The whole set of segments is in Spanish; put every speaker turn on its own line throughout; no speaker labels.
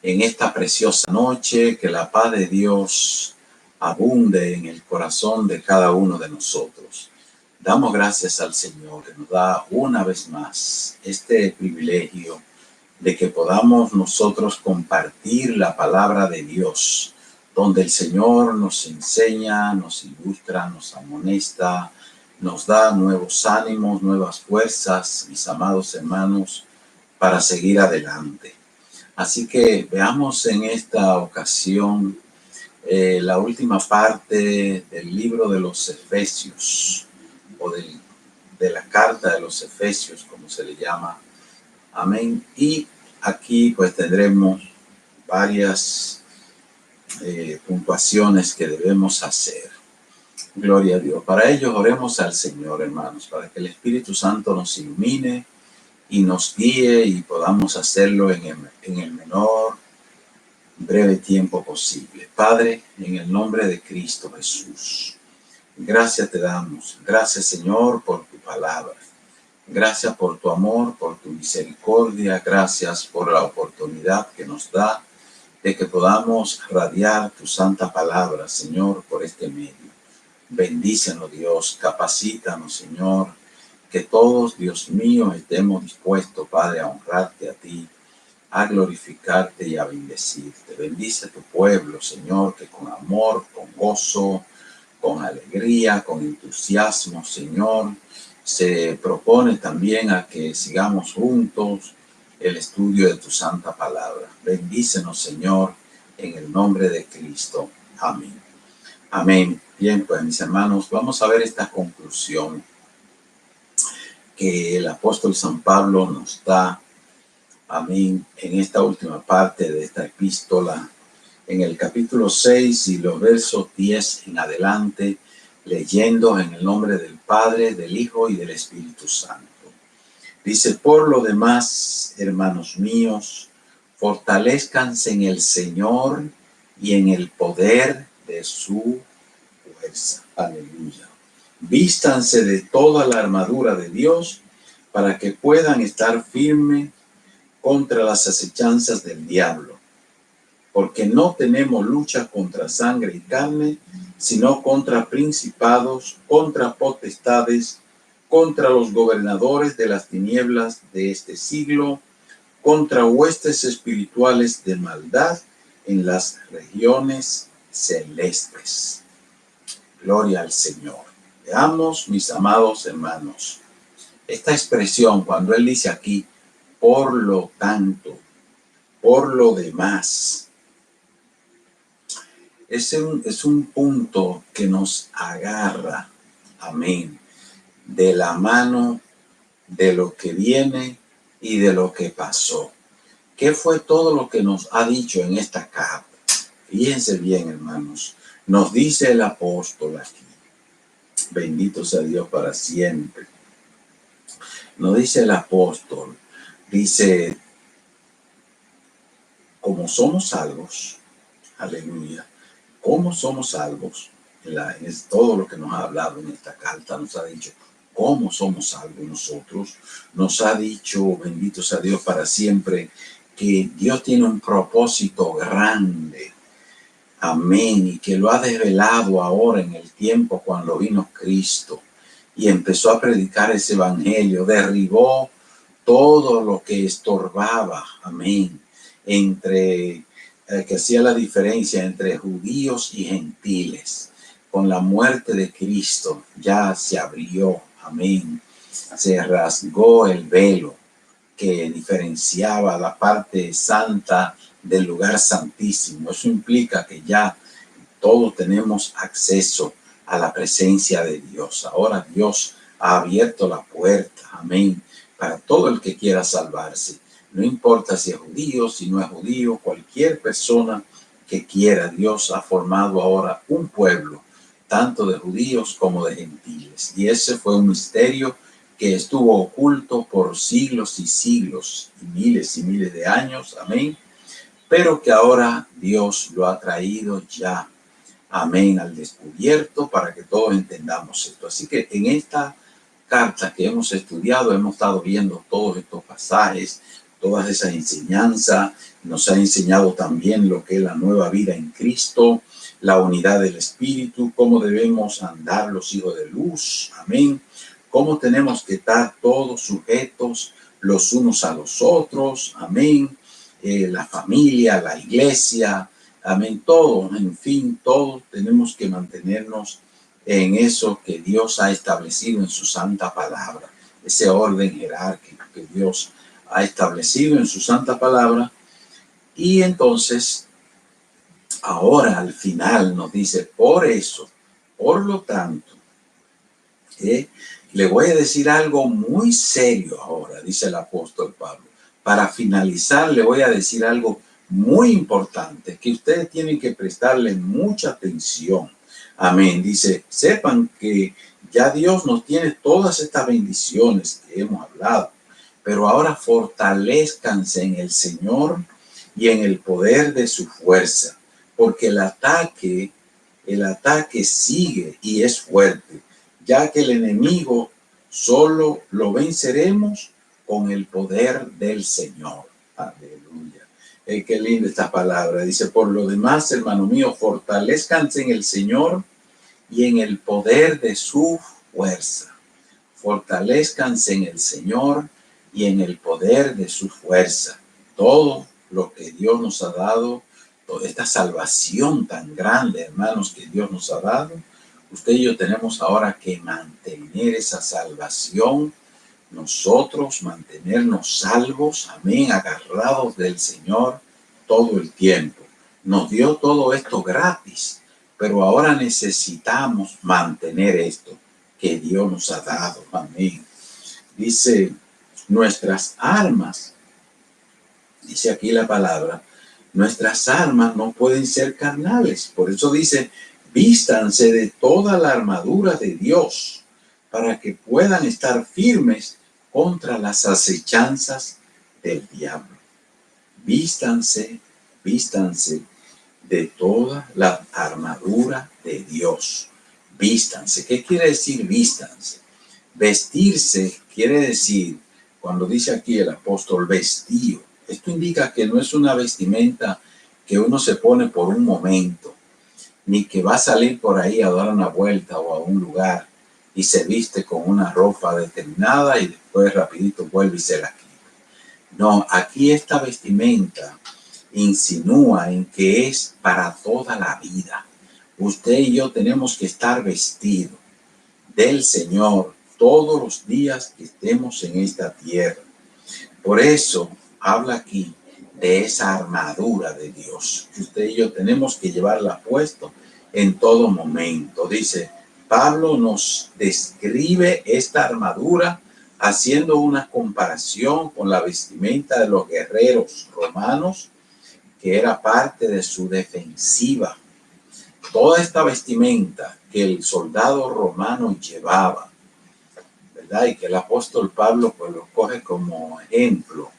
en esta preciosa noche. Que la paz de Dios abunde en el corazón de cada uno de nosotros. Damos gracias al Señor que nos da una vez más este privilegio de que podamos nosotros compartir la palabra de Dios, donde el Señor nos enseña, nos ilustra, nos amonesta, nos da nuevos ánimos, nuevas fuerzas, mis amados hermanos, para seguir adelante. Así que veamos en esta ocasión la última parte del libro de los Efesios, o de la carta de los Efesios, como se le llama. Amén. Y aquí pues tendremos varias puntuaciones que debemos hacer. Gloria a Dios. Para ello oremos al Señor, hermanos, para que el Espíritu Santo nos ilumine y nos guíe y podamos hacerlo en el menor breve tiempo posible. Padre, en el nombre de Cristo Jesús, gracias te damos. Gracias, Señor, por tu palabra. Gracias por tu amor, por tu misericordia. Gracias por la oportunidad que nos da de que podamos radiar tu santa palabra, Señor, por este medio. Bendícenos, Dios. Capacítanos, Señor. Que todos, Dios mío, estemos dispuestos, Padre, a honrarte a ti, a glorificarte y a bendecirte. Bendice a tu pueblo, Señor, que con amor, con gozo, con alegría, con entusiasmo, Señor, se propone también a que sigamos juntos el estudio de tu santa palabra. Bendícenos, Señor, en el nombre de Cristo. Amén. Amén. Bien, pues mis hermanos, vamos a ver esta conclusión que el apóstol San Pablo nos da, amén, en esta última parte de esta epístola, en el capítulo 6 y los versos 10 en adelante, leyendo en el nombre del Padre, del Hijo y del Espíritu Santo. Dice: por lo demás, hermanos míos, fortalezcanse en el Señor y en el poder de su fuerza. Aleluya. Vístanse de toda la armadura de Dios para que puedan estar firmes contra las acechanzas del diablo. Porque no tenemos lucha contra sangre y carne, sino contra principados, contra potestades, contra los gobernadores de las tinieblas de este siglo, contra huestes espirituales de maldad en las regiones celestes. Gloria al Señor. Veamos, mis amados hermanos, esta expresión cuando él dice aquí, por lo tanto, por lo demás, es un punto que nos agarra, amén, de la mano de lo que viene y de lo que pasó. ¿Qué fue todo lo que nos ha dicho en esta carta? Fíjense bien, hermanos, nos dice el apóstol aquí, bendito sea Dios para siempre. Nos dice el apóstol, dice, como somos salvos, aleluya, como somos salvos, es todo lo que nos ha hablado en esta carta, nos ha dicho cómo somos salvos nosotros, nos ha dicho, bendito sea Dios para siempre, que Dios tiene un propósito grande, amén, y que lo ha desvelado ahora en el tiempo cuando vino Cristo y empezó a predicar ese evangelio, derribó todo lo que estorbaba, amén, entre que hacía la diferencia entre judíos y gentiles. Con la muerte de Cristo ya se abrió, amén, se rasgó el velo que diferenciaba la parte santa del lugar santísimo. Eso implica que ya todos tenemos acceso a la presencia de Dios. Ahora Dios ha abierto la puerta, amén, para todo el que quiera salvarse. No importa si es judío, si no es judío, cualquier persona que quiera. Dios ha formado ahora un pueblo, tanto de judíos como de gentiles. Y ese fue un misterio que estuvo oculto por siglos y siglos y miles de años, amén, pero que ahora Dios lo ha traído ya, amén, al descubierto para que todos entendamos esto. Así que en esta carta que hemos estudiado, hemos estado viendo todos estos pasajes, todas esas enseñanzas Nos ha enseñado también lo que es la nueva vida en Cristo, la unidad del Espíritu, cómo debemos andar los hijos de luz. Amén. Cómo tenemos que estar todos sujetos los unos a los otros. Amén. La familia, la iglesia. Amén. Todo, en fin, todos tenemos que mantenernos en eso que Dios ha establecido en su santa palabra. Ese orden jerárquico que Dios ha establecido en su santa palabra. Y entonces, ahora al final nos dice, por eso, por lo tanto, le voy a decir algo muy serio ahora, dice el apóstol Pablo. Para finalizar, le voy a decir algo muy importante que ustedes tienen que prestarle mucha atención. Amén. Dice, sepan que ya Dios nos tiene todas estas bendiciones que hemos hablado, pero ahora fortalezcanse en el Señor y en el poder de su fuerza, porque el ataque sigue y es fuerte, ya que el enemigo solo lo venceremos con el poder del Señor. Aleluya. Qué linda esta palabra. Dice, por lo demás, hermano mío, fortalezcanse en el Señor y en el poder de su fuerza. Fortalezcanse en el Señor y en el poder de su fuerza. Todo lo que Dios nos ha dado, toda esta salvación tan grande, hermanos, que Dios nos ha dado, usted y yo tenemos ahora que mantener esa salvación, nosotros mantenernos salvos, amén, agarrados del Señor todo el tiempo. Nos dio todo esto gratis, pero ahora necesitamos mantener esto que Dios nos ha dado, amén. Dice, nuestras armas, dice aquí la palabra, nuestras armas no pueden ser carnales. Por eso dice, vístanse de toda la armadura de Dios para que puedan estar firmes contra las acechanzas del diablo. Vístanse de toda la armadura de Dios. Vístanse. ¿Qué quiere decir vístanse? Vestirse quiere decir, cuando dice aquí el apóstol vestido, esto indica que no es una vestimenta que uno se pone por un momento, ni que va a salir por ahí a dar una vuelta o a un lugar y se viste con una ropa determinada y después rapidito vuelve y se la quita. No, aquí esta vestimenta insinúa en que es para toda la vida. Usted y yo tenemos que estar vestidos del Señor todos los días que estemos en esta tierra. Por eso habla aquí de esa armadura de Dios, que usted y yo tenemos que llevarla puesto en todo momento. Dice, Pablo nos describe esta armadura haciendo una comparación con la vestimenta de los guerreros romanos, que era parte de su defensiva. Toda esta vestimenta que el soldado romano llevaba, ¿verdad? Y que el apóstol Pablo pues lo coge como ejemplo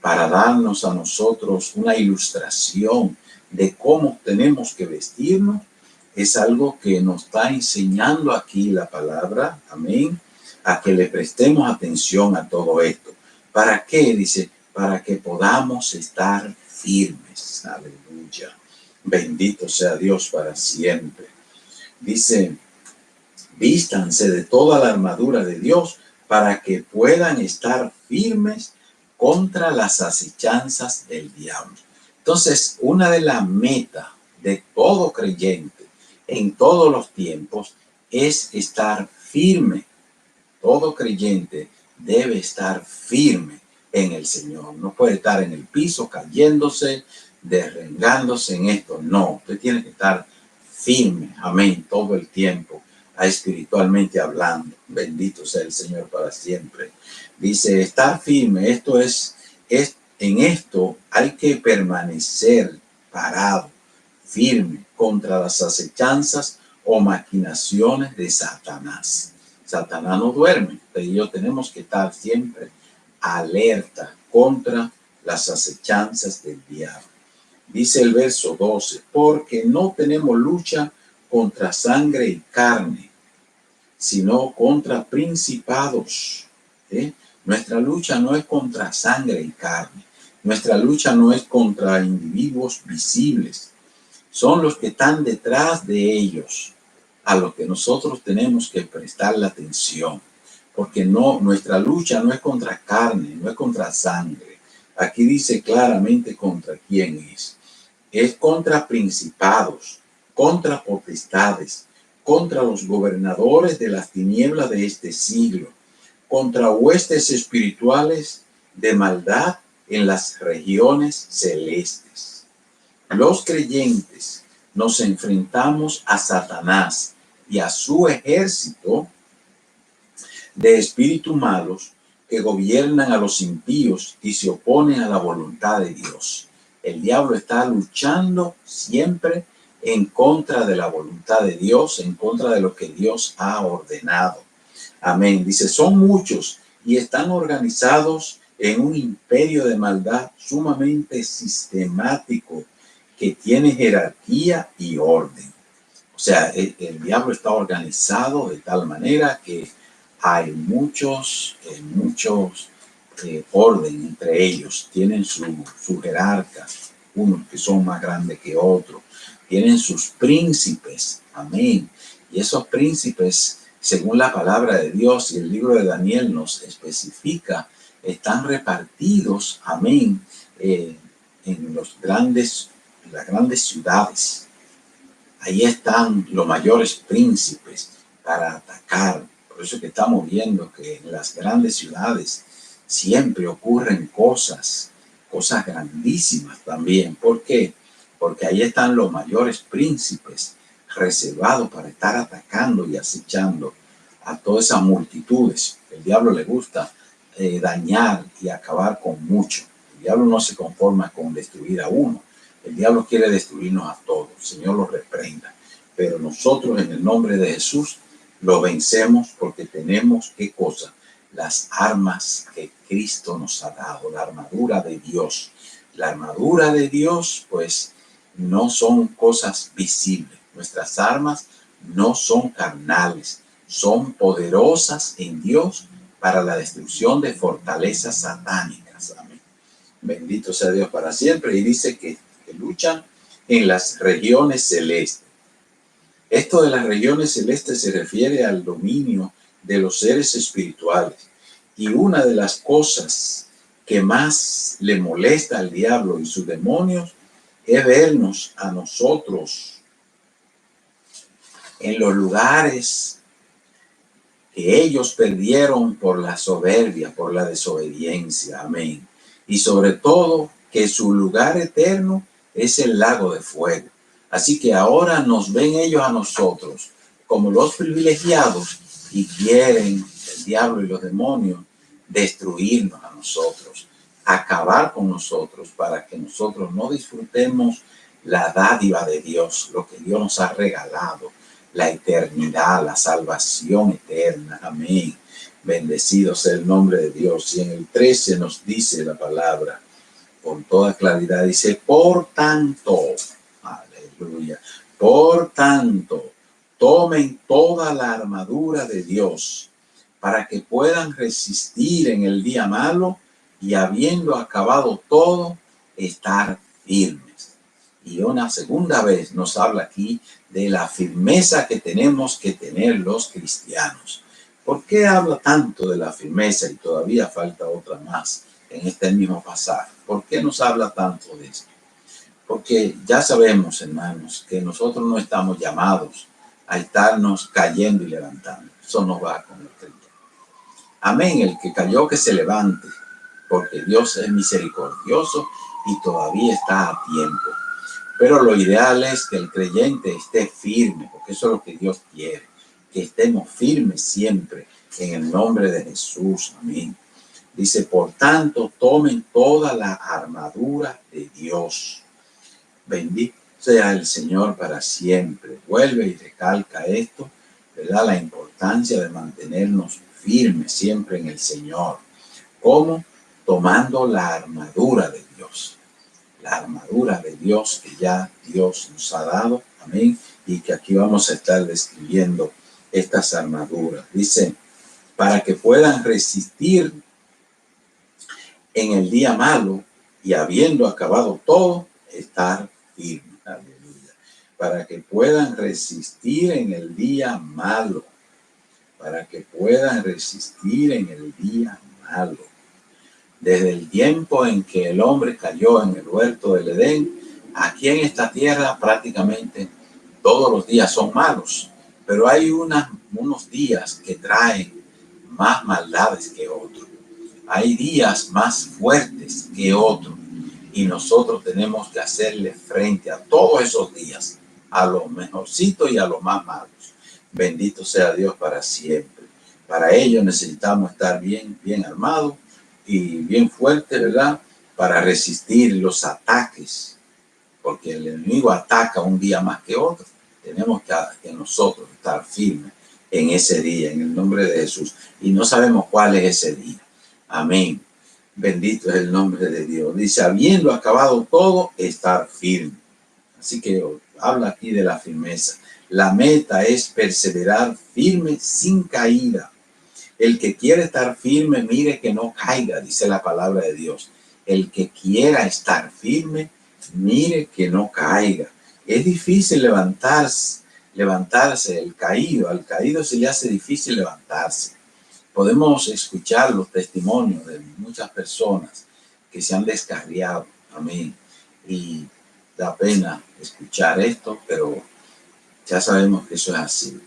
para darnos a nosotros una ilustración de cómo tenemos que vestirnos, es algo que nos está enseñando aquí la palabra, amén, a que le prestemos atención a todo esto. ¿Para qué? Dice, para que podamos estar firmes. Aleluya. Bendito sea Dios para siempre. Dice, vístanse de toda la armadura de Dios para que puedan estar firmes contra las acechanzas del diablo. Entonces, una de las metas de todo creyente en todos los tiempos es estar firme. Todo creyente debe estar firme en el Señor. No puede estar en el piso cayéndose, derrengándose en esto. No, usted tiene que estar firme, amén, todo el tiempo, espiritualmente hablando. Bendito sea el Señor para siempre. Dice, estar firme, esto es en esto hay que permanecer parado, firme contra las acechanzas o maquinaciones de Satanás. Satanás no duerme, pero yo tenemos que estar siempre alerta contra las acechanzas del diablo. Dice el verso 12, porque no tenemos lucha contra sangre y carne, sino contra principados. Nuestra lucha no es contra sangre y carne, Nuestra lucha no es contra individuos visibles. Son los que están detrás de ellos a los que nosotros tenemos que prestar la atención. Porque nuestra lucha no es contra carne, no es contra sangre. Aquí dice claramente contra quién es. Es contra principados, contra potestades, contra los gobernadores de las tinieblas de este siglo, contra huestes espirituales de maldad en las regiones celestes. Los creyentes nos enfrentamos a Satanás y a su ejército de espíritus malos que gobiernan a los impíos y se oponen a la voluntad de Dios. El diablo está luchando siempre en contra de la voluntad de Dios, en contra de lo que Dios ha ordenado. Amén. Dice, son muchos y están organizados en un imperio de maldad sumamente sistemático que tiene jerarquía y orden. O sea, el diablo está organizado de tal manera que hay muchos orden entre ellos. Tienen su jerarca, unos que son más grandes que otros. Tienen sus príncipes. Amén. Y esos príncipes, según la palabra de Dios y el libro de Daniel nos especifica, están repartidos, amén, en las grandes ciudades. Ahí están los mayores príncipes para atacar. Por eso que estamos viendo que en las grandes ciudades siempre ocurren cosas grandísimas también. ¿Por qué? Porque ahí están los mayores príncipes reservados para estar atacando y acechando a todas esas multitudes. El diablo le gusta dañar y acabar con mucho. El diablo no se conforma con destruir a uno. El diablo quiere destruirnos a todos. El Señor lo reprenda. Pero nosotros en el nombre de Jesús lo vencemos porque tenemos, ¿qué cosa? Las armas que Cristo nos ha dado, la armadura de Dios. La armadura de Dios, pues, no son cosas visibles. Nuestras armas no son carnales, son poderosas en Dios para la destrucción de fortalezas satánicas. Amén. Bendito sea Dios para siempre. Y dice que luchan en las regiones celestes. Esto de las regiones celestes se refiere al dominio de los seres espirituales. Y una de las cosas que más le molesta al diablo y sus demonios es vernos a nosotros en los lugares que ellos perdieron por la soberbia, por la desobediencia. Amén. Y sobre todo que su lugar eterno es el lago de fuego. Así que ahora nos ven ellos a nosotros como los privilegiados y quieren el diablo y los demonios destruirnos a nosotros, acabar con nosotros para que nosotros no disfrutemos la dádiva de Dios, lo que Dios nos ha regalado, la eternidad, la salvación eterna. Amén. Bendecido sea el nombre de Dios. Y en el 13 nos dice la palabra con toda claridad, dice, por tanto, aleluya, por tanto, tomen toda la armadura de Dios para que puedan resistir en el día malo y habiendo acabado todo, estar firmes. Y una segunda vez nos habla aquí de la firmeza que tenemos que tener los cristianos. ¿Por qué habla tanto de la firmeza y todavía falta otra más en este mismo pasaje? ¿Por qué nos habla tanto de esto? Porque ya sabemos, hermanos, que nosotros no estamos llamados a estarnos cayendo y levantando. Eso no va con el creyente. Amén, el que cayó que se levante, porque Dios es misericordioso y todavía está a tiempo. Pero lo ideal es que el creyente esté firme, porque eso es lo que Dios quiere, que estemos firmes siempre en el nombre de Jesús. Amén. Dice, por tanto, tomen toda la armadura de Dios. Bendito sea el Señor para siempre. Vuelve y recalca esto, ¿verdad? La importancia de mantenernos firmes siempre en el Señor. ¿Cómo? Tomando la armadura de Dios. La armadura de Dios que ya Dios nos ha dado. Amén. Y que aquí vamos a estar describiendo estas armaduras. Dice, para que puedan resistir en el día malo y habiendo acabado todo, estar firmes. Aleluya. Para que puedan resistir en el día malo. Para que puedan resistir en el día malo. Desde el tiempo en que el hombre cayó en el huerto del Edén, aquí en esta tierra prácticamente todos los días son malos, pero hay unos días que traen más maldades que otros. Hay días más fuertes que otros y nosotros tenemos que hacerle frente a todos esos días, a los mejorcitos y a los más malos. Bendito sea Dios para siempre. Para ello necesitamos estar bien armados y bien fuertes, ¿verdad? Para resistir los ataques, porque el enemigo ataca un día más que otro. Tenemos que nosotros estar firmes en ese día, en el nombre de Jesús. Y no sabemos cuál es ese día. Amén. Bendito es el nombre de Dios. Dice, habiendo acabado todo, estar firme. Así que habla aquí de la firmeza. La meta es perseverar firme sin caída. El que quiere estar firme, mire que no caiga, dice la palabra de Dios. El que quiera estar firme, mire que no caiga. Es difícil levantarse al caído se le hace difícil levantarse. Podemos escuchar los testimonios de muchas personas que se han descarriado. Amén. Y da pena escuchar esto, pero ya sabemos que eso es así.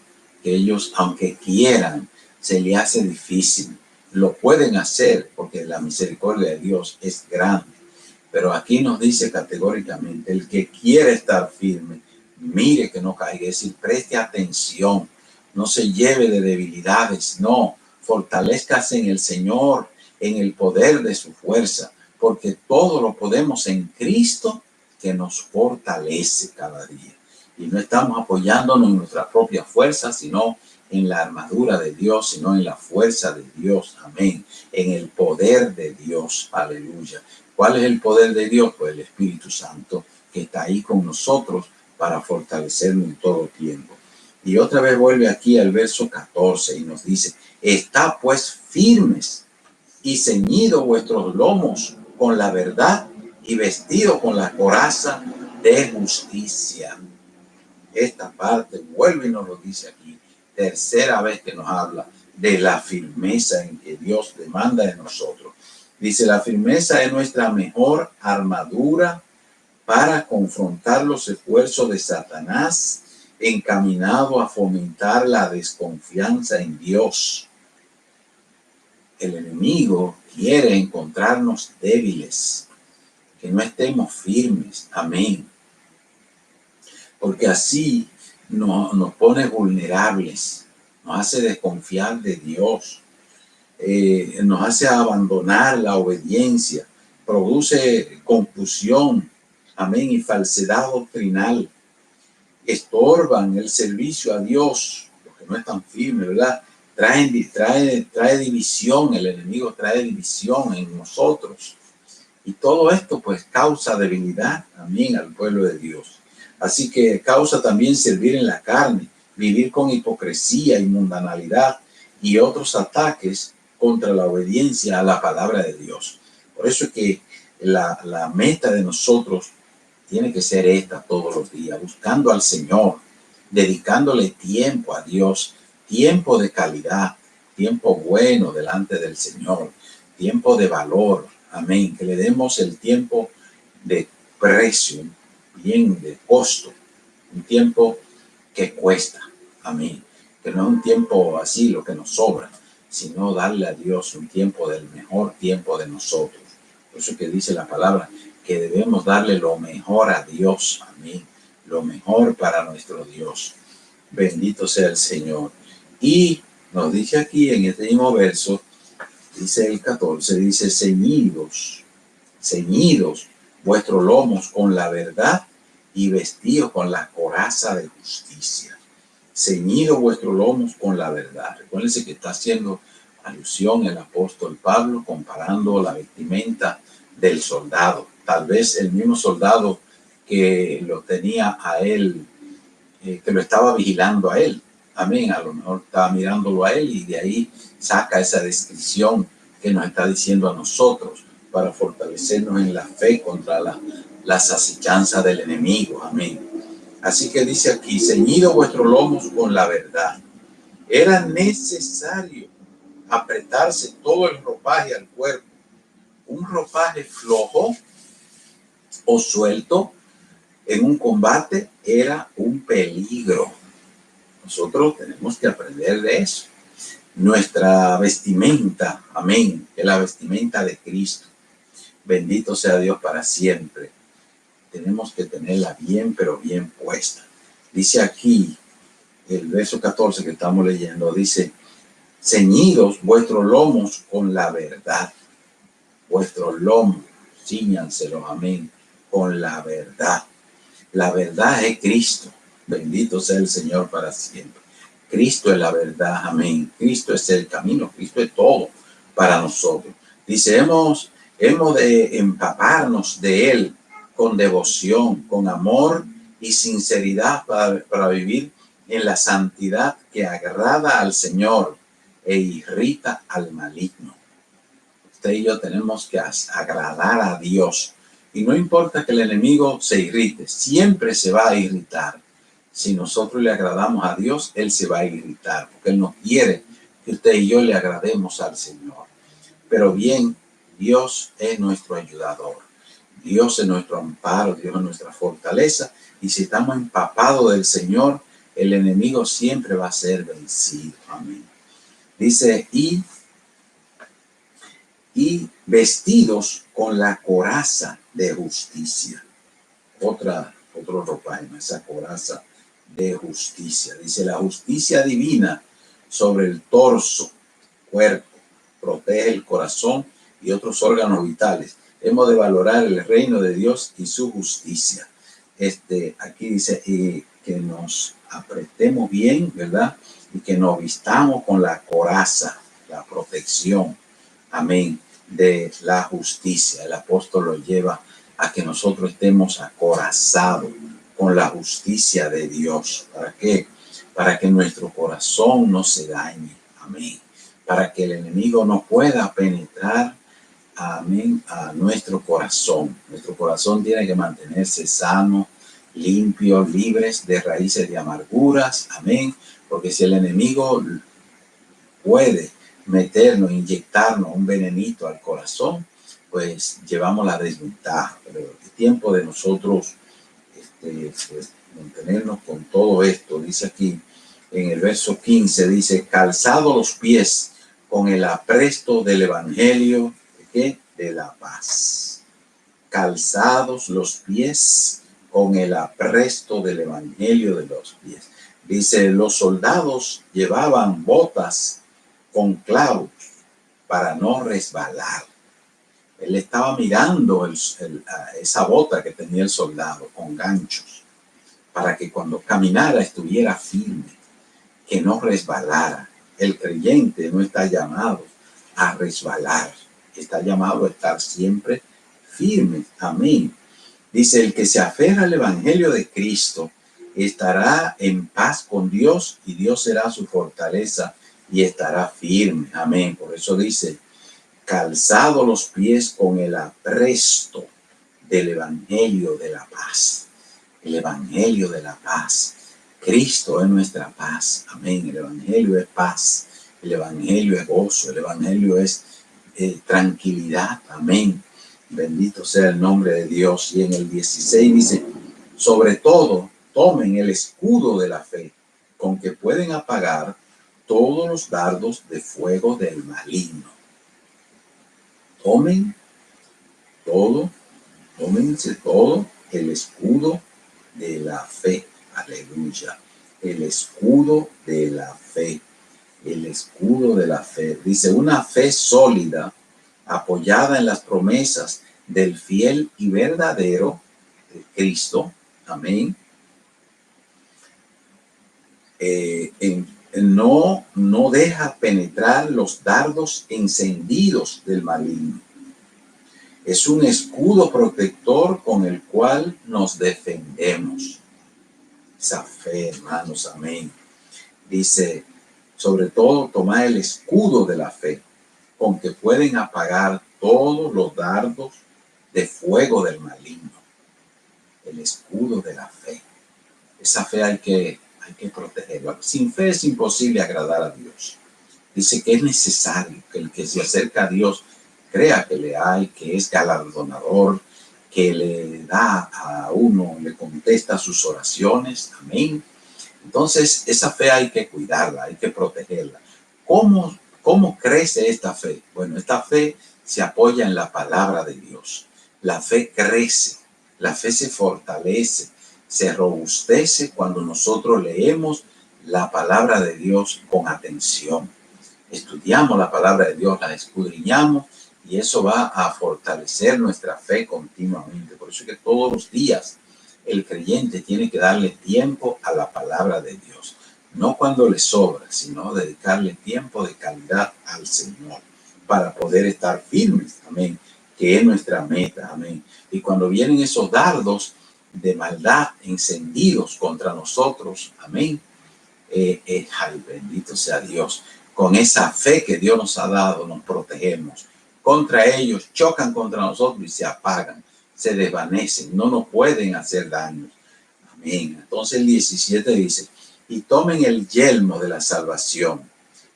Que ellos, aunque quieran, se les hace difícil. Lo pueden hacer porque la misericordia de Dios es grande. Pero aquí nos dice categóricamente, el que quiere estar firme, mire que no caiga. Es decir, preste atención. No se lleve de debilidades. No, fortalezcase en el Señor, en el poder de su fuerza. Porque todo lo podemos en Cristo que nos fortalece cada día. Y no estamos apoyándonos en nuestra propia fuerza, sino en la armadura de Dios, sino en la fuerza de Dios. Amén. En el poder de Dios. Aleluya. ¿Cuál es el poder de Dios? Pues el Espíritu Santo que está ahí con nosotros para fortalecernos en todo tiempo. Y otra vez vuelve aquí al verso 14 y nos dice, está pues firmes y ceñidos vuestros lomos con la verdad y vestidos con la coraza de justicia. Esta parte vuelve y nos lo dice aquí. Tercera vez que nos habla de la firmeza en que Dios demanda de nosotros. Dice, la firmeza es nuestra mejor armadura para confrontar los esfuerzos de Satanás encaminado a fomentar la desconfianza en Dios. El enemigo quiere encontrarnos débiles, que no estemos firmes. Amén. Porque así nos pone vulnerables, nos hace desconfiar de Dios, nos hace abandonar la obediencia, produce confusión, amén, y falsedad doctrinal, estorban el servicio a Dios, los que no están firmes, ¿verdad? Trae división, el enemigo trae división en nosotros. Y todo esto pues causa debilidad, amén, al pueblo de Dios. Así que causa también servir en la carne, vivir con hipocresía y mundanalidad y otros ataques contra la obediencia a la palabra de Dios. Por eso es que la meta de nosotros tiene que ser esta todos los días, buscando al Señor, dedicándole tiempo a Dios, tiempo de calidad, tiempo bueno delante del Señor, tiempo de valor, amén, que le demos el tiempo de precio, bien de costo, un tiempo que cuesta, amén, que no es un tiempo así lo que nos sobra, sino darle a Dios un tiempo del mejor tiempo de nosotros. Por eso que dice la palabra que debemos darle lo mejor a Dios, amén, lo mejor para nuestro Dios. Bendito sea el Señor. Y nos dice aquí en este mismo verso, dice el 14, dice, ceñidos vuestros lomos con la verdad y vestidos con la coraza de justicia. Ceñidos vuestros lomos con la verdad. Recuérdense que está haciendo alusión el apóstol Pablo comparando la vestimenta del soldado. Tal vez el mismo soldado que lo tenía a él, que lo estaba vigilando a él. Amén. A lo mejor estaba mirándolo a él y de ahí saca esa descripción que nos está diciendo a nosotros. para fortalecernos en la fe contra las acechanzas del enemigo. Amén. Así que dice aquí, ceñido vuestros lomos con la verdad. Era necesario apretarse todo el ropaje al cuerpo. Un ropaje flojo o suelto en un combate era un peligro. Nosotros tenemos que aprender de eso. Nuestra vestimenta, amén, es la vestimenta de Cristo. Bendito sea Dios para siempre. Tenemos que tenerla bien, pero bien puesta. Dice aquí, el verso 14 que estamos leyendo, dice, ceñidos vuestros lomos con la verdad. Vuestros lomos, cíñanselos, amén, con la verdad. La verdad es Cristo. Bendito sea el Señor para siempre. Cristo es la verdad, amén. Cristo es el camino, Cristo es todo para nosotros. Dice, hemos de empaparnos de Él con devoción, con amor y sinceridad para vivir en la santidad que agrada al Señor e irrita al maligno. Usted y yo tenemos que agradar a Dios. Y no importa que el enemigo se irrite, siempre se va a irritar. Si nosotros le agradamos a Dios, Él se va a irritar, porque Él no quiere que usted y yo le agrademos al Señor. Pero bien, Dios es nuestro ayudador. Dios es nuestro amparo, Dios es nuestra fortaleza. Y si estamos empapados del Señor, el enemigo siempre va a ser vencido. Amén. Dice, y vestidos con la coraza de justicia. Otro ropaje, esa coraza de justicia. Dice, la justicia divina sobre el torso, cuerpo, protege el corazón y otros órganos vitales. Hemos de valorar el reino de Dios y su justicia. Aquí dice que nos apretemos bien, ¿verdad? Y que nos vistamos con la coraza, la protección, amén, de la justicia. El apóstol lo lleva a que nosotros estemos acorazados con la justicia de Dios. ¿Para qué? Para que nuestro corazón no se dañe. Amén. Para que el enemigo no pueda penetrar, amén, a nuestro corazón. Nuestro corazón tiene que mantenerse sano, limpio, libres de raíces de amarguras. Amén. Porque si el enemigo puede meternos, inyectarnos un venenito al corazón, pues llevamos la desventaja. Pero es tiempo de nosotros pues, mantenernos con todo esto. Dice aquí en el verso 15, dice, calzado los pies con el apresto del evangelio de la paz. Calzados los pies con el apresto del evangelio de los pies. Dice, los soldados llevaban botas con clavos para no resbalar. Él estaba mirando esa bota que tenía el soldado con ganchos para que cuando caminara estuviera firme, que no resbalara. El creyente no está llamado a resbalar, está llamado a estar siempre firme. Amén. Dice, el que se aferra al evangelio de Cristo estará en paz con Dios y Dios será su fortaleza y estará firme. Amén. Por eso dice, calzado los pies con el apresto del evangelio de la paz. El evangelio de la paz. Cristo es nuestra paz. Amén. El evangelio es paz. El evangelio es gozo. El evangelio es tranquilidad. Amén. Bendito sea el nombre de Dios. Y en el 16 dice, sobre todo, tomen el escudo de la fe, con que pueden apagar todos los dardos de fuego del maligno. Tómense todo el escudo de la fe. Aleluya. El escudo de la fe. El escudo de la fe. Dice, una fe sólida, apoyada en las promesas del fiel y verdadero de Cristo. Amén. No deja penetrar los dardos encendidos del maligno. Es un escudo protector con el cual nos defendemos. Esa fe, hermanos, amén. Dice, sobre todo, tomar el escudo de la fe, con que pueden apagar todos los dardos de fuego del maligno. El escudo de la fe. Esa fe hay que protegerla. Sin fe es imposible agradar a Dios. Dice que es necesario que el que se acerca a Dios crea que le hay, que es galardonador, que le da a uno, le contesta sus oraciones. Amén. Entonces, esa fe hay que cuidarla, hay que protegerla. ¿Cómo crece esta fe? Bueno, esta fe se apoya en la palabra de Dios. La fe crece, la fe se fortalece, se robustece cuando nosotros leemos la palabra de Dios con atención. Estudiamos la palabra de Dios, la escudriñamos y eso va a fortalecer nuestra fe continuamente. Por eso es que todos los días el creyente tiene que darle tiempo a la palabra de Dios. No cuando le sobra, sino dedicarle tiempo de calidad al Señor para poder estar firmes. Amén. Que es nuestra meta. Amén. Y cuando vienen esos dardos de maldad encendidos contra nosotros, amén. Ay, bendito sea Dios. Con esa fe que Dios nos ha dado, nos protegemos. Contra ellos, chocan contra nosotros y se apagan, se desvanecen, no nos pueden hacer daño. Amén. Entonces el 17 dice, y tomen el yelmo de la salvación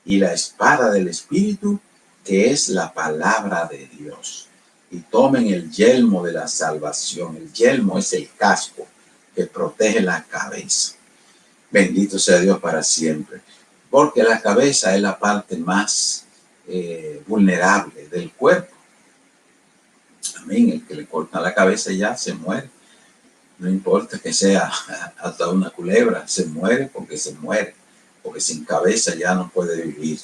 y la espada del Espíritu, que es la palabra de Dios. Y tomen el yelmo de la salvación. El yelmo es el casco que protege la cabeza. Bendito sea Dios para siempre. Porque la cabeza es la parte más vulnerable del cuerpo. Amén. El que le corta la cabeza ya se muere. No importa que sea hasta una culebra, se muere. Porque sin cabeza ya no puede vivir.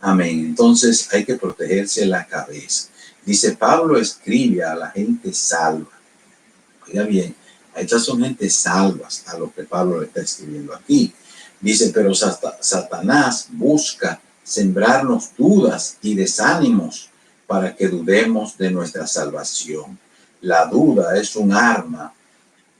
Amén. Entonces hay que protegerse la cabeza. Dice, Pablo escribe a la gente salva. Oiga bien, estas son gente salvas a lo que Pablo le está escribiendo aquí. Dice, pero Satanás busca sembrarnos dudas y desánimos para que dudemos de nuestra salvación. La duda es un arma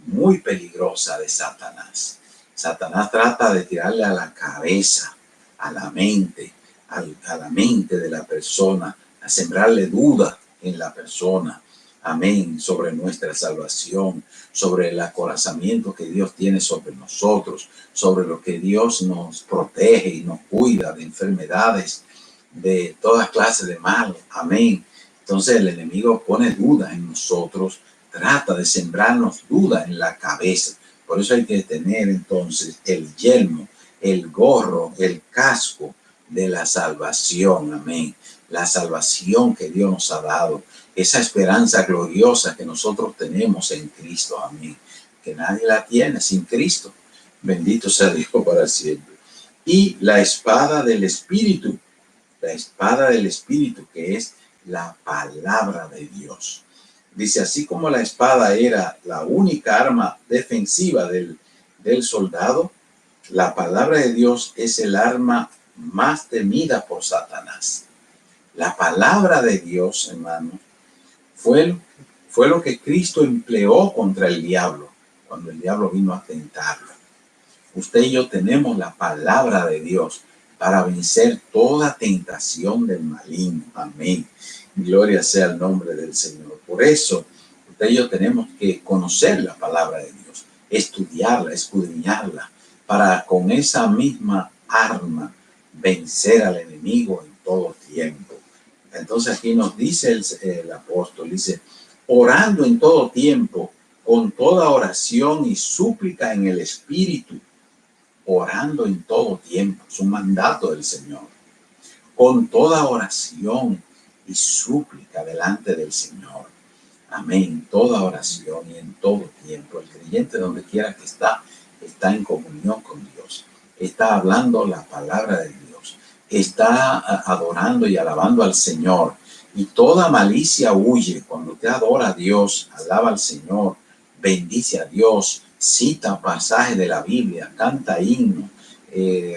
muy peligrosa de Satanás. Satanás trata de tirarle a la cabeza, a la mente de la persona, a sembrarle duda en la persona. Amén, sobre nuestra salvación, sobre el acorazamiento que Dios tiene sobre nosotros, sobre lo que Dios nos protege y nos cuida de enfermedades, de toda clase de mal. Amén. Entonces el enemigo pone duda en nosotros, trata de sembrarnos duda en la cabeza. Por eso hay que tener entonces el yelmo, el gorro, el casco de la salvación. Amén. La salvación que Dios nos ha dado. Esa esperanza gloriosa que nosotros tenemos en Cristo. Amén. Que nadie la tiene sin Cristo. Bendito sea Dios para siempre. Y la espada del Espíritu. La espada del Espíritu, que es la palabra de Dios. Dice, así como la espada era la única arma defensiva del soldado, la palabra de Dios es el arma más temida por Satanás. La palabra de Dios, hermano, fue lo que Cristo empleó contra el diablo, cuando el diablo vino a tentarlo. Usted y yo tenemos la palabra de Dios para vencer toda tentación del maligno. Amén. Gloria sea el nombre del Señor. Por eso, usted y yo tenemos que conocer la palabra de Dios, estudiarla, escudriñarla, para con esa misma arma vencer al enemigo en todo tiempo. Entonces aquí nos dice el apóstol, dice, orando en todo tiempo, con toda oración y súplica en el Espíritu, orando en todo tiempo, es un mandato del Señor, con toda oración y súplica delante del Señor. Amén, toda oración y en todo tiempo. El creyente donde quiera que está en comunión con Dios, está hablando la palabra de Dios, está adorando y alabando al Señor, y toda malicia huye. Cuando usted adora a Dios, alaba al Señor, bendice a Dios, cita pasajes de la Biblia, canta himnos,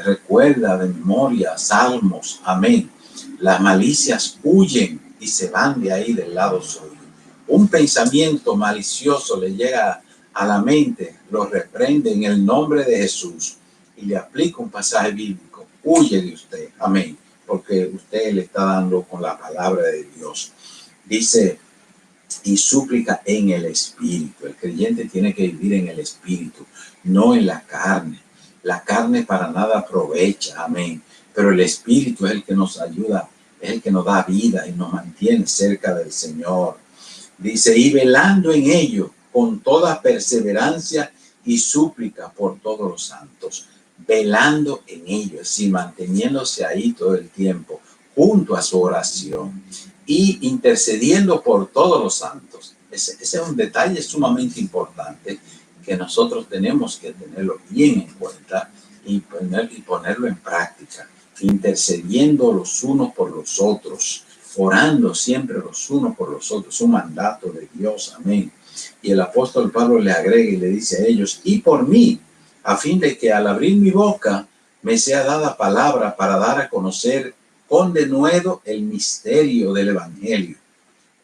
recuerda de memoria salmos, amén. Las malicias huyen y se van de ahí del lado suyo. Un pensamiento malicioso le llega a la mente, lo reprende en el nombre de Jesús y le aplica un pasaje bíblico. Huye de usted, amén, porque usted le está dando con la palabra de Dios. Dice, y súplica en el Espíritu. El creyente tiene que vivir en el Espíritu, no en la carne. La carne para nada aprovecha, amén. Pero el Espíritu es el que nos ayuda, es el que nos da vida y nos mantiene cerca del Señor. Dice, y velando en ello con toda perseverancia y súplica por todos los santos. Velando en ello, sí, manteniéndose ahí todo el tiempo, junto a su oración y intercediendo por todos los santos. Ese es un detalle sumamente importante que nosotros tenemos que tenerlo bien en cuenta y ponerlo en práctica. Intercediendo los unos por los otros, orando siempre los unos por los otros, un mandato de Dios, amén. Y el apóstol Pablo le agrega y le dice a ellos, y por mí, a fin de que al abrir mi boca me sea dada palabra para dar a conocer con denuedo el misterio del Evangelio,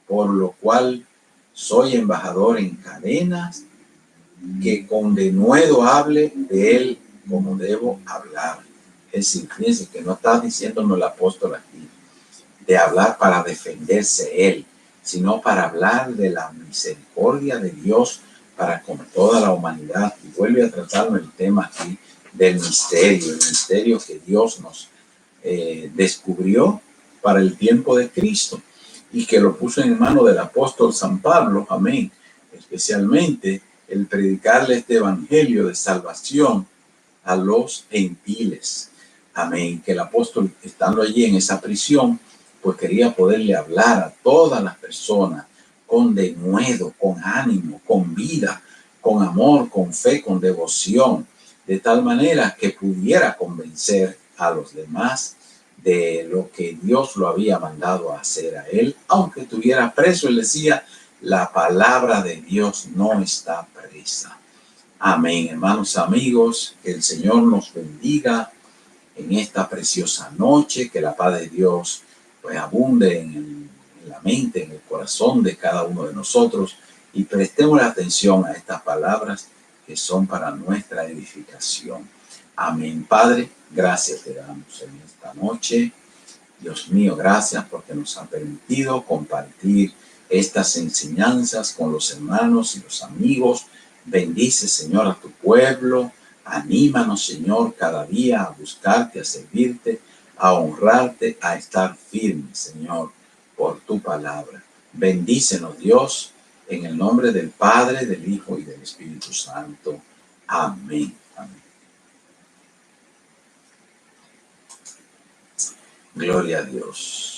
por lo cual soy embajador en cadenas, que con denuedo hable de él como debo hablar. Es decir, fíjense que no está diciéndonos el apóstol aquí de hablar para defenderse él, sino para hablar de la misericordia de Dios para con toda la humanidad. Y vuelve a tratarnos el tema aquí del misterio, el misterio que Dios nos descubrió para el tiempo de Cristo y que lo puso en manos del apóstol San Pablo, amén, especialmente el predicarle este evangelio de salvación a los gentiles, amén, que el apóstol estando allí en esa prisión pues quería poderle hablar a todas las personas con denuedo, con ánimo, con vida, con amor, con fe, con devoción, de tal manera que pudiera convencer a los demás de lo que Dios lo había mandado a hacer a él, aunque estuviera preso. Él decía, la palabra de Dios no está presa. Amén, hermanos, amigos, que el Señor nos bendiga en esta preciosa noche, que la paz de Dios pues abunde en la mente, en el corazón de cada uno de nosotros y prestemos atención a estas palabras que son para nuestra edificación. Amén. Padre, gracias te damos en esta noche. Dios mío, gracias porque nos ha permitido compartir estas enseñanzas con los hermanos y los amigos. Bendice, Señor, a tu pueblo. Anímanos, Señor, cada día a buscarte, a servirte, a honrarte, a estar firmes, Señor, por tu palabra. Bendícenos, Dios, en el nombre del Padre, del Hijo y del Espíritu Santo. Amén. Amén. Gloria a Dios.